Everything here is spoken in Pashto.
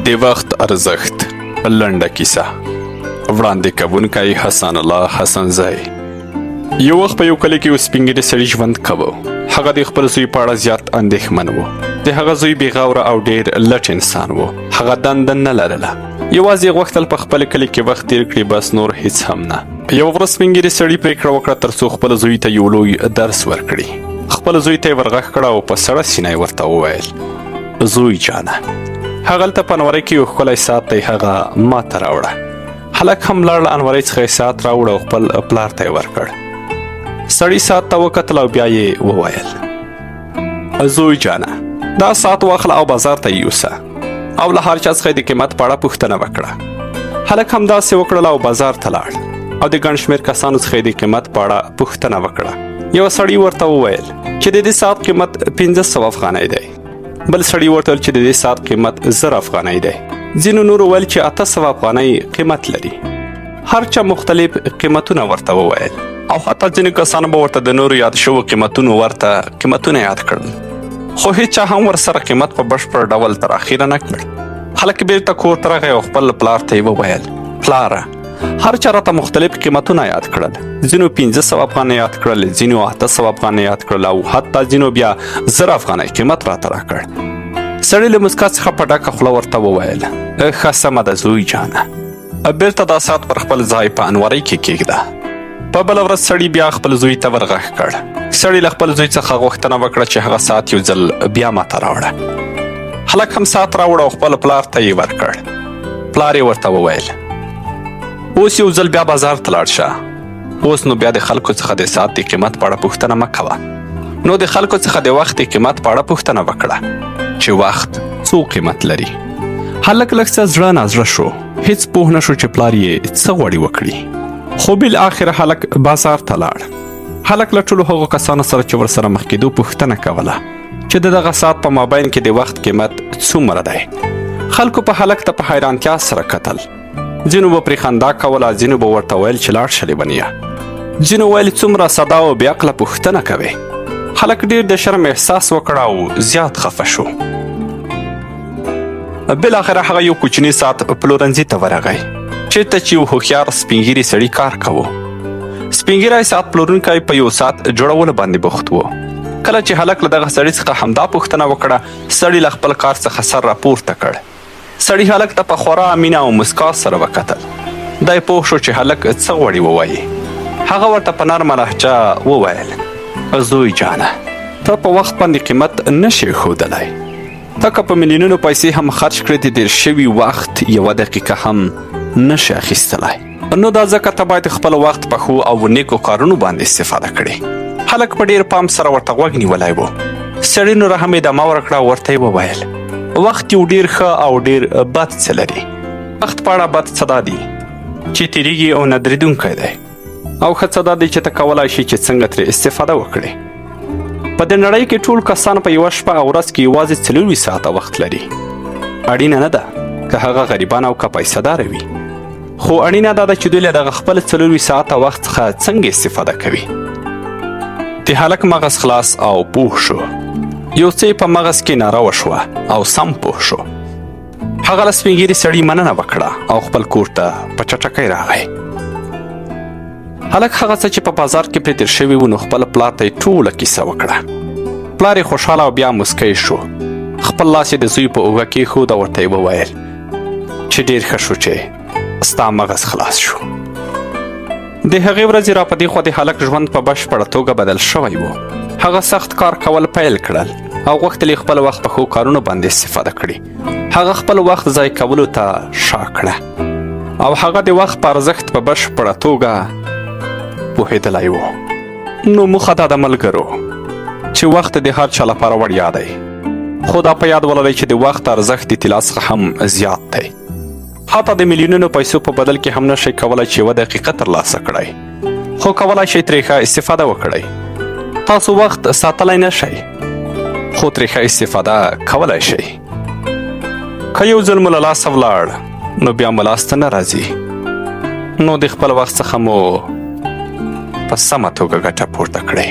د وخت ارزښت لنډه کیسه وړاندې کوونکی حسن الله حسنزی. یو وخت په یو کلي کې یو سپین ږیری سړي ژوند کاوه. هغه د خپل زوی په اړه زیات اندېښمن و. د هغه زوی بې غوره او ډېر لټ انسان و. هغه دنده نه لرله، یوازې یې غوښتل په خپل کلي کې وخت تېر کړي، بس نور هیڅ هم نه. یو ورځ سپین ږیري سړي پرېکړه وکړه ترڅو خپل زوی ته یو لوی درس ورکړي. خپل زوی ته یې ورغږ کړه او په سړه سینه یې ورته وویل: زوی جانه، هغلته په انورۍ کې یو ښکلی ساعت دی، هغه ما ته راوړه. هلک هم لاړ، له انورۍ څخه یې ساعت راوړ او خپل پلار ته یې ورکړ. سړي ساعت ته وکتل او بیا یې وویل: زوی جانه، دا ساعت واخله او بازار ته یوسه او له هر چا څخه د قیمت په اړه پوښتنه وکړه. هلک هم داسې وکړل او بازار ته لاړ او د ګڼ شمېر کسانو څخه د قیمت په اړه پوښتنه وکړه. یوه سړي ورته وویل چې د دې ساعت قیمت 1500 افغانۍ دی. بل سړي ورته ویل چې د دې ساعت قیمت 1000 افغانۍ دی. ځینو نورو ویل چې 800 افغانۍ قیمت لري. هر چا مختلف قیمتونه ورته وویل او حتی ځینې کسانو به ورته د نورو یاد شوو قیمتونو ورته قیمتونه یاد کړل، خو هیچا هم ورسره قیمت په بشپړ ډول تر اخیره نه کړ. هلک بیرته کور ته راغی او خپل پلار ته یې وویل: پلاره، هر چا راته مختلف قیمتونه یاد کړل. ځینو 1500 افغانۍ یاد کړل، ځینو 800 افغانۍ یاد کړل او حتی ځینو بیا 1000 افغانۍ قیمت راته راکړ. سړي له مسکا څخه په ډکه خوله ورته وویل: ښه سمه ده زوی جانه، بیرته دا ساعت پر خپل ځای په انورۍ کې کېږده. په بله ورځ سړي بیا خپل زوی ته ورغږ کړ. سړي له خپل زوی څخه غوښتنه وکړه چې هغه ساعت یو ځل بیا ماته راوړه. هلک هم ساعت راوړ او خپل پلار ته یې ورکړ. پلار یې ورته وویل: اوس یو ځل بیا بازار ته لاړ شه. اوس نو بیا د خلکو څخه د ساعت د قیمت په اړه پوښتنه مه کوه، نو د خلکو څخه د وخت د قیمت په اړه پوښتنه وکړه چې وخت څو قیمت لري. هلک لږ څه زړه نازړه شو، هیڅ پوه نه شو چې پلار یې څه غواړي وکړي. خو بالاخره هلک بازار ته لاړ. هلک له ټولو هغو کسانو سره چې ورسره مخ کېدو پوښتنه کوله چې د دغه ساعت په مابین کې د وخت قیمت څومره دی. خلکو په هلک ته په حیرانتیا سره کتل. ځینو به پرې خندا کوله، ځینو به ورته ویل چې لاړ شه لیونیه. ځینو ویل څومره ساده او بې عقله پوښتنه کوې. هلک ډېر د شرم احساس وکړ او زیات خفه شو. بالاخره هغه یو کوچني ساعت پلورنځي ته ورغی چېرته چې یو هوښیار سپین ږیري سړي کار کوه. سپین ږیری ساعت پلورونکی په یو ساعت جوړولو باندې بوخت و. کله چې هلک له دغه سړي څخه همدا پوښتنه وکړه، سړي له خپل کار څخه سر راپورته کړ. سړي هلک ته په خورا مینه او مسکا سره وکتل. دی پوه شو چې هلک څه غواړي ووایي. هغه ورته په نرمه لهجه وویل: زوی جانه، ته په وخت باندې قیمت نشې ښودلی. ته که په میلیونونو پیسې هم خرج کړې، د تېر شوي وخت یوه دقیقه هم نشې اخیستلی. نو دا ځکه ته باید خپل وخت په ښو او نیکو کارونو باندې استفاده کړې. هلک په ډېر پام سره ورته غوږ نیولی و. سړي نوره هم ادامه ورکړه او ورته یې وویل: وخت یو ډېر ښه او ډېر بد څه لري. وخت په اړه بد څه دا دي چې تېرېږي او نه درېدونکی دی، او ښه څه دا دی چې ته کولی شې چې څنګه ترې استفاده وکړې. په دې نړۍ کې ټول کسان په یوه شپه او ورځ کې یوازې 24 ساعته وخت لري. اړینه نه ده که هغه غریبان او که پیسه داره وي، خو اړینه دا ده چې دوی له دغه خپل 24 ساعته وخت څخه څنګه استفاده کوي. د هلک مغز خلاص او پوه شو. یو څه په مغز کې ناروه شوه او سم پوه شو. هغه له سپین ږیري سړي مننه وکړه او خپل کور ته په چټکۍ راغی. هلک هغه څه چې په بازار کې پرې تېر شوي و، نو خپل پلار ته یې ټوله کیسه وکړه. پلار یې خوشحاله او بیا مسکی شو. خپل لاس یې د زوی په اوږه کېښود او ورته یې وویل چې ډېر ښه شو چې ستا مغز خلاص شو. د هغې ورځې را په دې خوا د هلک ژوند په بشپړه توګه بدل شوی و. هغه سخت کار کول پیل کړل او غوښتل یې خپل وخت په ښو کارونو باندې استفاده کړي. هغه خپل وخت ضایع کولو ته شا کړه او هغه د وخت په ارزښت په بشپړه توګه پوهېدلی و. نو موخه دا د ملګرو چې وخت د هر چا لپاره وړیا دی، خو دا په یاد ولرئ چې د وخت ارزښت د طلا څخه هم زیات دی. حتی د میلیونونو پیسو په بدل کې هم نشئ کولی چې یوه دقیقه ترلاسه کړئ، خو کولی شئ ترې ښه استفاده وکړئ. تاسو وخت ساتلی نشئ، خو ترې ښه استفاده کولی شئ. که یو ځل مو له لاسه ولاړ، نو بیا مو لاسته نه راځي. نو د خپل وخت څخه مو په سمه توګه ګټه پورته کړئ.